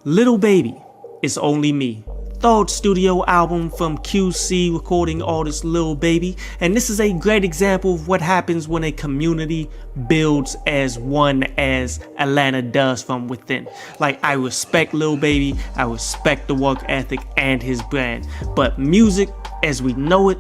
Lil Baby, It's Only Me. Third studio album from QC recording artist Lil Baby, and this is a great example of what happens when a community builds as one as Atlanta does from within. Like, I respect Lil Baby, I respect the work ethic and his brand, but music as we know it,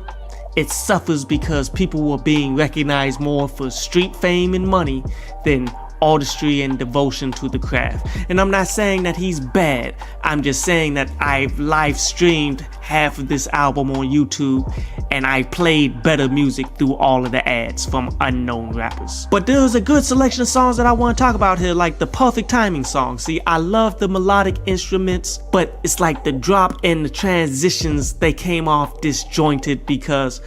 it suffers because people were being recognized more for street fame and money than artistry and devotion to the craft. And I'm not saying that he's bad, I'm just saying that I've live streamed half of this album on YouTube and I played better music through all of the ads from unknown rappers. But there's a good selection of songs that I want to talk about here, like the perfect timing song. See, I love the melodic instruments, but it's like the drop and the transitions, they came off disjointed because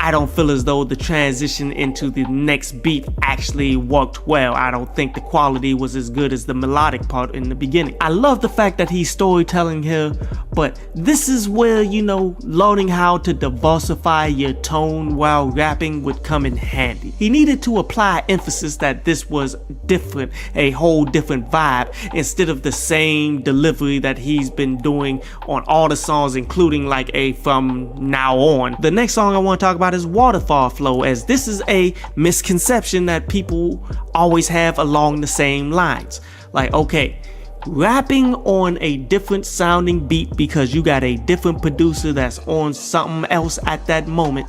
I don't feel as though the transition into the next beat actually worked well. I don't think the quality was as good as the melodic part in the beginning. I love the fact that he's storytelling here, but this is where, you know, learning how to diversify your tone while rapping would come in handy. He needed to apply emphasis that this was different, a whole different vibe, instead of the same delivery that he's been doing on all the songs, including like a From Now On. The next song I want to talk about is Waterfall Flow, as this is a misconception that people always have along the same lines. Like, okay, rapping on a different sounding beat because you got a different producer that's on something else at that moment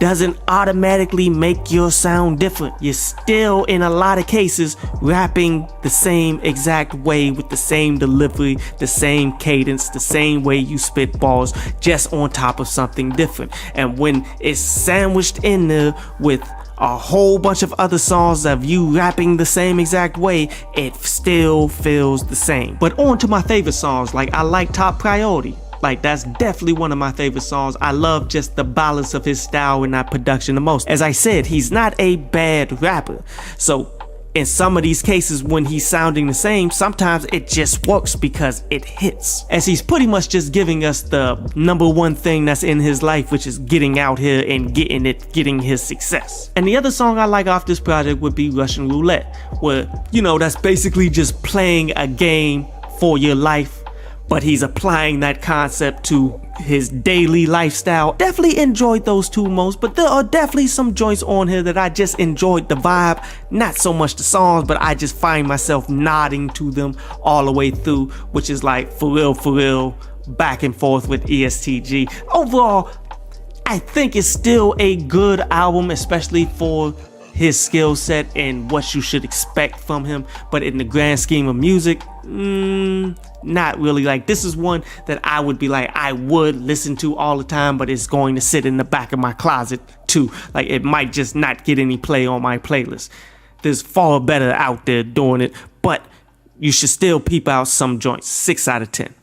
doesn't automatically make your sound different. You're still, in a lot of cases, rapping the same exact way with the same delivery, the same cadence, the same way you spit bars, just on top of something different. And when it's sandwiched in there with a whole bunch of other songs of you rapping the same exact way, it still feels the same. But on to my favorite songs, like I like Top Priority. Like, that's definitely one of my favorite songs. I love just the balance of his style and that production the most. As I said, he's not a bad rapper. So in some of these cases when he's sounding the same, sometimes it just works because it hits. As he's pretty much just giving us the number one thing that's in his life, which is getting out here and getting his success. And the other song I like off this project would be Russian Roulette, where, you know, that's basically just playing a game for your life, but he's applying that concept to his daily lifestyle. Definitely enjoyed those two most, but there are definitely some joints on here that I just enjoyed the vibe, not so much the songs, but I just find myself nodding to them all the way through, which is like For Real, back and forth with ESTG. Overall, I think it's still a good album, especially for his skill set and what you should expect from him, but in the grand scheme of music, not really. Like, this is one that I would be like, I would listen to all the time, but it's going to sit in the back of my closet too. Like, it might just not get any play on my playlist. There's far better out there doing it, but you should still peep out some joints. 6 out of 10.